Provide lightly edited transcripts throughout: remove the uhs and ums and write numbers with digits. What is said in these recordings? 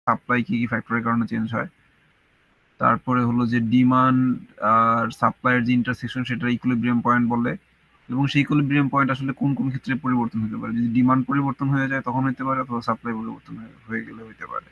Supply কি কি ফ্যাক্টরের কারণে চেঞ্জ হয়। তারপরে হলো যে ডিমান্ড আর সাপ্লাইয়ের যে ইন্টারসেকশন সেটা ইকুইলিব্রিয়াম পয়েন্ট বলে, এবং সেই ইকুইলিব্রিয়াম পয়েন্ট আসলে কোন কোন ক্ষেত্রে পরিবর্তন হতে পারে। যদি ডিমান্ড পরিবর্তন হয়ে যায় তখন হতে পারে, অথবা সাপ্লাই পরিবর্তন হয়ে গেলে হতে পারে।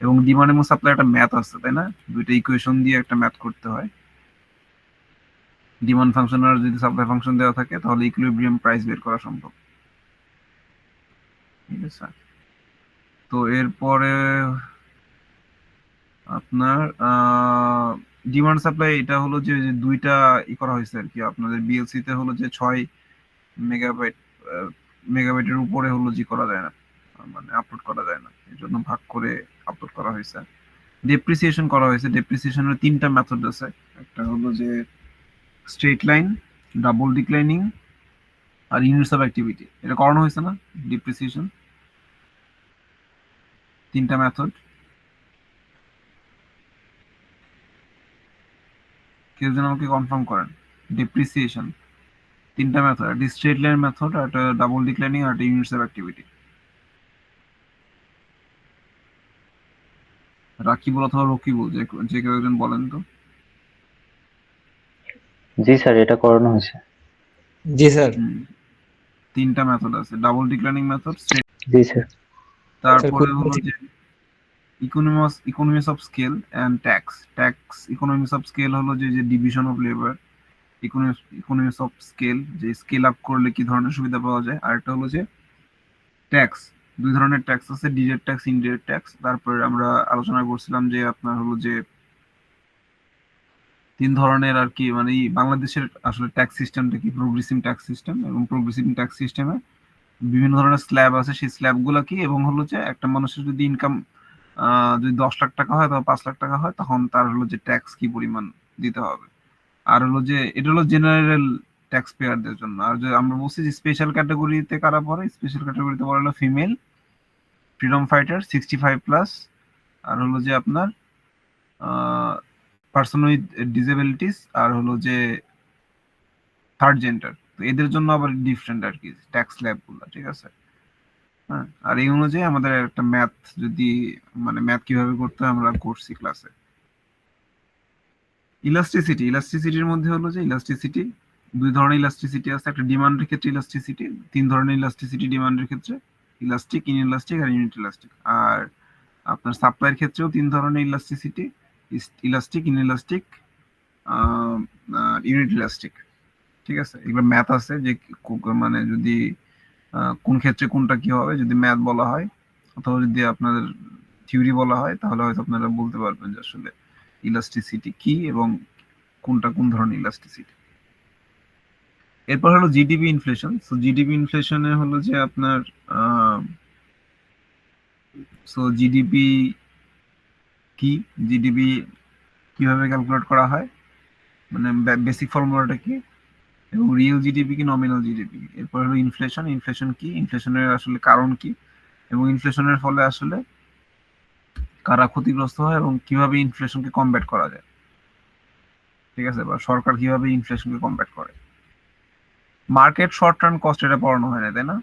এবং ডিমান্ড এবং সাপ্লাই একটা ম্যাথ আছে, তাই না? দুইটা ইকুয়েশন দিয়ে একটা ম্যাথ করতে হয়। ডিমান্ড ফাংশন আর যদি সাপ্লাই ফাংশন দেওয়া থাকে তাহলে ইকুইলিব্রিয়াম প্রাইস বের করা সম্ভব। ঠিক আছে, তো এরপরে আপনার ডিমান্ড সাপ্লাই এটা হলো যে যে দুইটা করা হয়েছে আর কি। আপনাদের বিএলসি তে হলো যে 6 মেগাবাইট মেগাবাইটের উপরে হলো যে করা যায় না, মানে আপলোড করা যায় না, এই জন্য ভাগ করে আপলোড করা হয়েছে। ডেপ্রিসিয়েশন করা হয়েছে। ডেপ্রিসিয়েশনের 3টা মেথড আছে। একটা হলো যে স্ট্রেট লাইন, ডাবল ডিক্লাইনিং, আর ইউনিটস অফ অ্যাক্টিভিটি। এটা করানো হয়েছে না ডিপ্রিসিয়েশন? 3টা মেথড। কেউ যেন আমাকে কনফার্ম করেন। ডিপ্রিসিয়েশন 3টা মেথড, একটা স্ট্রেট লাইন মেথড, আর একটা ডাবল ডিক্লাইনিং, আর একটা ইউনিটস অফ অ্যাক্টিভিটি। রাকিবুল অথবা রকিবুল, যে যে কেউ একজন বলেন তো। জি স্যার, এটা করানো হয়েছে। জি স্যার। 3টা মেথড আছে, ডাবল ডিক্লাইনিং মেথড, স্ট্রেট। জি স্যার। তারপরে হলো যে economies of scale and tax. Economies of scale হলো যে যে division of labour. Economies of scale, যে স্কেল আপ করলে কি ধরনের সুবিধা পাওয়া যায়। আর একটা হলো যে ট্যাক্স। দুই ধরনের ট্যাক্স আছে, ডিরেক্ট ট্যাক্স, ইনডিরেক্ট ট্যাক্স। তারপরে আমরা আলোচনা করছিলাম যে আপনার হলো যে 3 ধরনের আর কি, মানে বাংলাদেশের আসলে ট্যাক্স সিস্টেমটা কি, প্রোগ্রেসিভ ট্যাক্স সিস্টেম, এবং প্রোগ্রেসিভ ট্যাক্স সিস্টেমে বিভিন্ন ধরনের স্ল্যাব আছে। সেই স্ল্যাব গুলা কি, এবং হলো যে একটা মানুষের যদি ইনকাম যদি 10 লাখ টাকা হয় অথবা 5 লাখ টাকা হয়, তখন তার হলো যে ট্যাক্স কি পরিমাণ দিতে হবে। আর হলো যে এটা হলো জেনারেল ট্যাক্স পেয়ারদের জন্য। আর যে আমরা বলছি যে স্পেশাল ক্যাটাগরিতে কারা পড়ে, স্পেশাল ক্যাটাগরিতে পড়ে হলো ফিমেল, ফ্রিডম ফাইটার 65+, আর হলো যে আপনার পার্সন উইথ ডিসেবিলিটিস, আর হলো যে থার্ড জেন্ডার। তো এদের জন্য আবার ডিফারেন্ট আর কি ট্যাক্স স্ল্যাব গুলো। ঠিক আছে, হ্যাঁ। আর এই অনুযায়ী আমাদের একটা ম্যাথ, যদি মানে ম্যাথ কিভাবে করতে হয় আমরা করছি ক্লাসে। ইলাস্টিসিটির মধ্যে হলো যে ইলাস্টিসিটি, 2 ধরনের ইলাস্টিসিটি আছে। একটা ডিমান্ডের ক্ষেত্রে ইলাস্টিসিটি, 3 ধরনের ইলাস্টিসিটি ডিমান্ডের ক্ষেত্রে: ইলাস্টিক, ইনইলাস্টিক, আর ইউনিট ইলাস্টিক। আর আপনার সাপ্লাইয়ের ক্ষেত্রেও 3 ধরনের elasticity: elastic, inelastic, unit elastic. ঠিক আছে, এগুলো ম্যাথ আছে যে মানে যদি কোন ক্ষেত্রে কোনটা কি হবে, যদি ম্যাথ বলা হয় অথবা যদি আপনাদের থিওরি বলা হয়, তাহলে হয়তো আপনারা বলতে পারবেন যে আসলে ইলাস্টিসিটি কি এবং কোনটা কোন ধরনের ইলাস্টিসিটি। এরপর হলো জিডিপি ইনফ্লেশন। সো জিডিপি ইনফ্লেশনে হলো যে আপনার জিডিপি কি, জিডিপি কিভাবে ক্যালকুলেট করা হয়, মানে বেসিক ফর্মুলাটা কি, এবং রিয়েল জিডিপি কি নমিনাল জিডিপি। এরপর হলো ইনফ্লেশন। ইনফ্লেশন কি, ইনফ্লেশনের আসলে কারণ কি, এবং ইনফ্লেশনের ফলে আসলে কারা ক্ষতিগ্রস্ত হয়, এবং কিভাবে ইনফ্লেশনকে কমব্যাট করা যায়। ঠিক আছে, বা সরকার কিভাবে ইনফ্লেশনকে কমব্যাট করে। মার্কেট শর্ট টার্ম কস্ট, এটা পড়ানো হয় না, তাই না?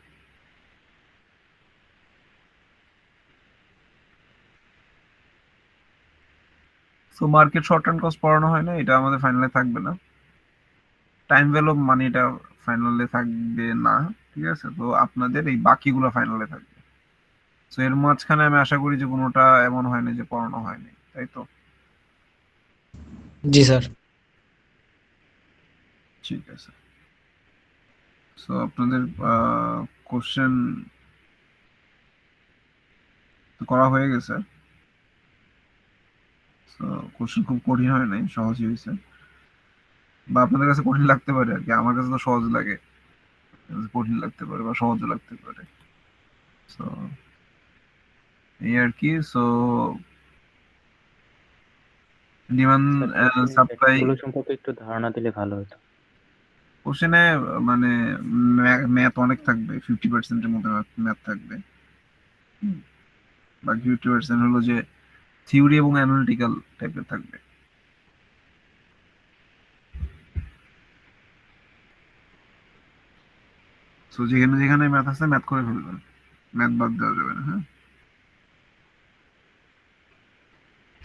So market short term cost পড়ানো হয় না, এটা আমাদের ফাইনালে থাকবে না। টাইম ভ্যালু অফ মানি, এটা ফাইনালে থাকবে না। ঠিক আছে, তো আপনাদের এই বাকিগুলো ফাইনালে থাকবে। সো এর মাঝখানে আমি আশা করি যে কোনোটা এমন হয়নি যে পড়ানো হয়নি, তাই তো? জি স্যার। ঠিক আছে, সো আপনাদের কোশ্চেন করা হয়ে গেছে। সো কোশ্চেন খুব কঠিন হয় নাই, সহজই হয়েছে। বা আপনাদের কাছে কঠিন লাগতে পারে আর কি, আমার কাছে তো সহজ লাগে। কঠিন লাগতে পারে বা সহজও লাগতে পারে। সো এই আর কি। So demand sir, question supply pattern গুলো সম্পর্কে একটু ধারণা দিলে ভালো হতো। কোশ্চেনে মানে ম্যাথ অনেক থাকবে, 50%-এর মতো ম্যাথ থাকবে। বাকি 50% হলো যে থিওরি এবং অ্যানালিটিক্যাল টাইপের থাকবে। সো যেখানে যেখানে ম্যাথ আছে ম্যাথ করে ফেলবেন, ম্যাথ বাদ দেওয়া যাবে না, হ্যাঁ।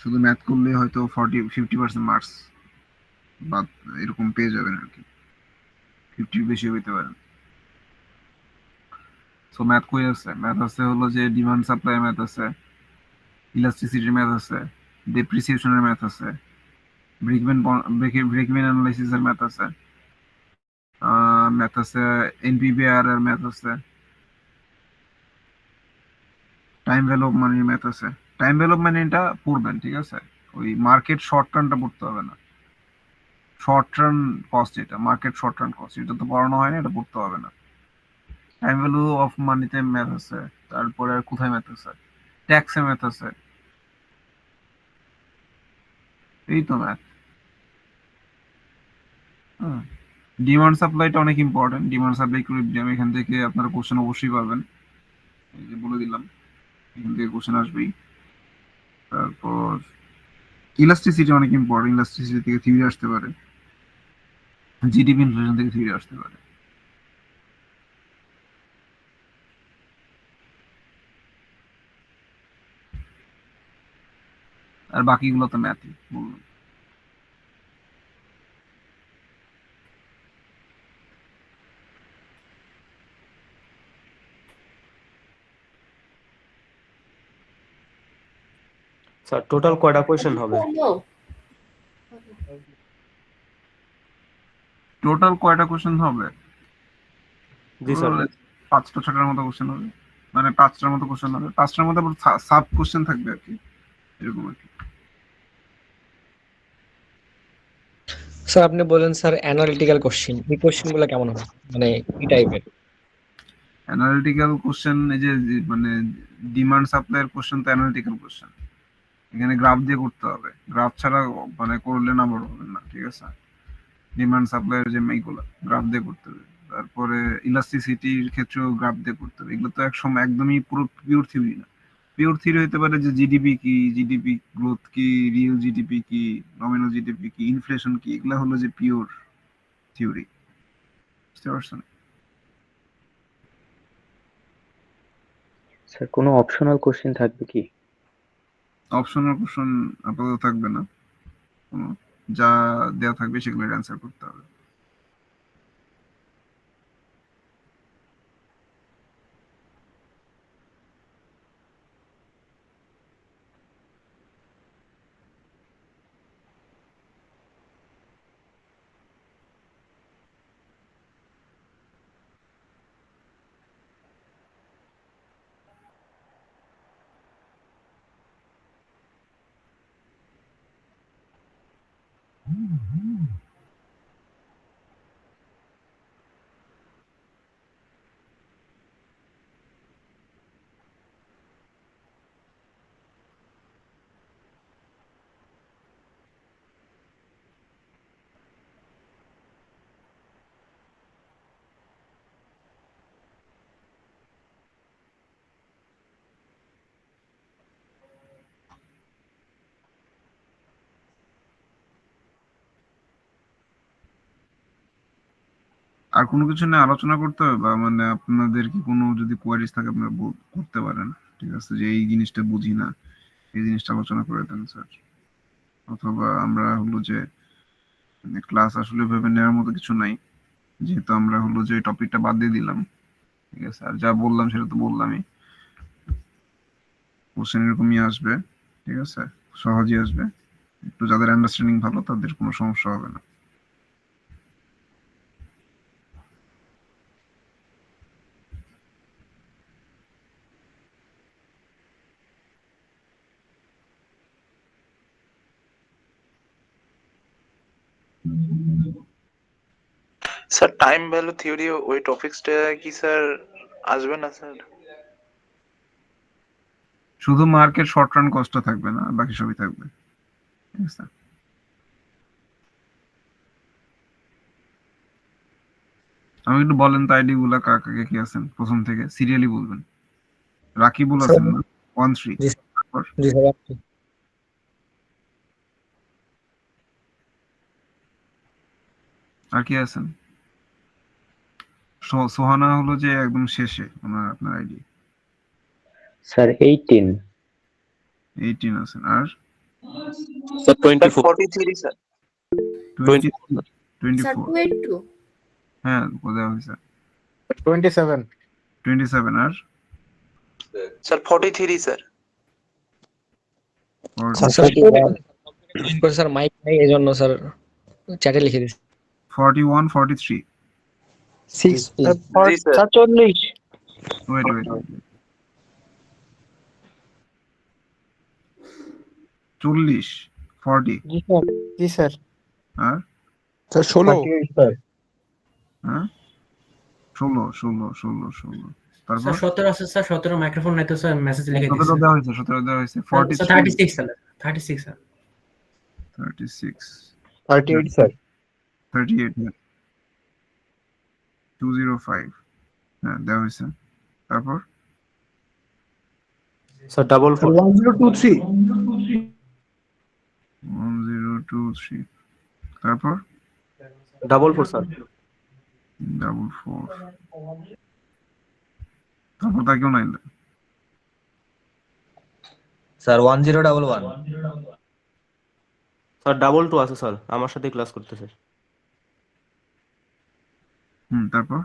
শুধু ম্যাথ করলে হয়তো 40-50% মার্কস বা এরকম পেয়ে যাবেন আর কি, 50 বেশি হইতে পারে। সো ম্যাথ কই আছে? ম্যাথ আছে হলো যে ডিমান্ড সাপ্লাই ম্যাথ আছে, ইলাস্টিসিটির ম্যাথ আছে, ডেপ্রিসিয়েশনের ম্যাথ আছে, ব্রেকইভেন অ্যানালাইসিসের ম্যাথ আছে, ম্যাথ আছে, এনপিভিআর এর ম্যাথ আছে, টাইম ভ্যালু অফ মানির ম্যাথ আছে। টাইম ভ্যালু অফ মানিটা পড়বেন, ঠিক আছে? ওই মার্কেট শর্ট টার্নটা পড়তে হবে না। শর্ট টার্ন কস্ট, এটা মার্কেট শর্ট টার্ন কস্ট, এটা তো পড়ানো হয় না, এটা পড়তে হবে না। টাইম ভ্যালু অফ মানিতে ম্যাথ আছে, তারপরে আর কোথায় ম্যাথ আছে? ট্যাক্সে ম্যাথ আছে, এই তো ম্যাথ। ডিমান্ড সাপ্লাইটা অনেক ইম্পর্টেন্ট। ডিমান্ড সাপ্লাই ইকুইলিব্রিয়াম, এখান থেকে আপনারা কোশ্চেন অবশ্যই পাবেন, এই যে বলে দিলাম, এখান থেকে কোশ্চেন আসবেই। তারপর ইলাস্টিসিটি অনেক ইম্পর্টেন্ট, ইলাস্টিসিটি থেকে থিওরি আসতে পারে, জিডিপি ইনফ্লেশন থেকে থিওরি আসতে পারে। আর বাকিগুলো তো ম্যাথই বললাম। স্যার টোটাল কয়টা কোয়েশ্চেন হবে? টোটাল কয়টা কোশ্চেন হবে? জি স্যার। 5টা 6টার মতো কোশ্চেন হবে, মানে 5টার মতো কোশ্চেন হবে, 5টার মধ্যে আবার সাব কোশ্চেন থাকবে আর কি, এরকম আর কি। স্যার আপনি বলেন স্যার অ্যানালিটিক্যাল কোশ্চেন, এই কোশ্চেনগুলো কেমন হবে, মানে কি টাইপের? অ্যানালিটিক্যাল কোশ্চেন, এই যে মানে ডিমান্ড সাপ্লাইয়ের কোশ্চেন তো অ্যানালিটিক্যাল কোশ্চেন, এখানে গ্রাফ দিয়ে করতে হবে, গ্রাফ ছাড়া মানে করলে নাম্বার হবে না, ঠিক আছে? ডিমান্ড সাপ্লাইয়ের যে এইগুলো গ্রাফ দিয়ে করতে হবে, তারপরে ইলাস্টিসিটির ক্ষেত্রেও গ্রাফ দিয়ে করতে হবে। এগুলো তো একসময় একদমই পুরো পিওর থিওরি না। পিওর থিওরি হতে পারে যে জিডিপি কি, জিডিপি গ্রোথ কি, রিয়েল জিডিপি কি, নমিনাল জিডিপি কি, ইনফ্লেশন কি, এগুলো হলো যে পিওর থিওরি, বুঝতে পারছেন? স্যার কোনো অপশনাল কোশ্চেন থাকবে কি? অপশনাল কোশ্চেন আপাতত থাকবে না কোনো, যা দেওয়া থাকবে সেগুলোর অ্যান্সার করতে হবে। আর কোনো কিছু নিয়ে আলোচনা করতে হবে, বা মানে আপনাদের কি কোনো যদি কোয়ারিজ থাকে আপনারা করতে পারেন, ঠিক আছে? যে এই জিনিসটা বুঝি না, এই জিনিসটা আলোচনা করে দেন স্যার। অথবা আমরা হলো যে ক্লাস আসলে ভেবে নেওয়ার মতো কিছু নাই, যেহেতু আমরা হলো যে টপিকটা বাদ দিয়ে দিলাম, ঠিক আছে? আর যা বললাম সেটা তো বললামই, কোশ্চেন এরকমই আসবে, ঠিক আছে? সহজেই আসবে, একটু যাদের আন্ডারস্ট্যান্ডিং ভালো তাদের কোনো সমস্যা হবে না। স্যার টাইম ভ্যালু থিওরি ওই টপিকসটা কি স্যার আসবে না স্যার? শুধু মার্কেট শর্ট রান কস্টটা থাকবে না, বাকি সবই থাকবে, ঠিক আছে? আমি একটু বলেন তো আইডি গুলা কাকে কে কি আছেন, প্রথম থেকে সিরিয়ালি বলবেন। রাকিবুল স্যার আছেন না? 1-3। জি তারপর জি স্যার আপনি। আর কি আছেন? সোহানা হলো যে একদম শেষে ওনার, আপনার আইডি স্যার 18। 18 আছেন। আর স্যার স্যার 24 43 স্যার 20 24 স্যার 24 282 হ্যাঁ বোঝা হয়েছে 27 27 আর স্যার 43 স্যার 40 স্যার জয়েন করে স্যার মাইক নাই এই জন্য স্যার চ্যাটে লিখে দিচ্ছি 41 43 জি স্যার 40 ওয়েট 40 40 জি স্যার আর স্যার 16 হ্যাঁ 16 তারপর স্যার 17 আছে স্যার 17 মাইক্রোফোন নাই তো স্যার মেসেজ লিখে 17 দিয়েছে দেওয়া হয়েছে 17 দেওয়া হয়েছে স্যার 43 36 স্যার 36 স্যার 36 38 স্যার 38 হ্যাঁ 205 হ্যাঁ দেওয়া হয়েছে তারপর স্যার 44 1023 1023 তারপর 44 স্যার 44 তারপর তা কেউ নাই স্যার 1011 স্যার 22 আছে স্যার আমার সাথে ক্লাস করতেছে তারপর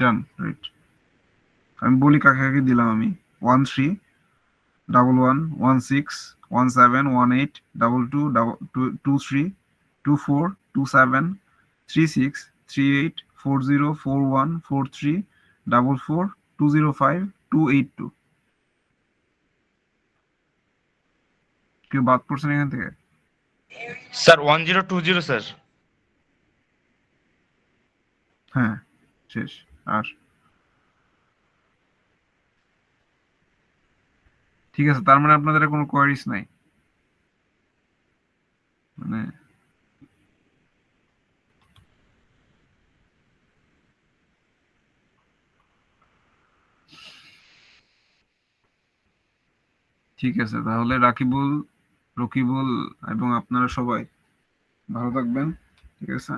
ডান রাইট আমি বলি কাকে কাকে দিলাম আমি 13 11 16 17 18 22 23 24 27 36 38 40 41 43 44 205 282 কেউ বাদ পড়ছেন এখান থেকে স্যার 1020 স্যার হ্যাঁ শেষ আর ঠিক আছে তার মানে আপনাদের আর কোনো কোয়ারিজ নাই মানে ঠিক আছে তাহলে রকিবুল এবং আপনারা সবাই ভালো থাকবেন ঠিক আছে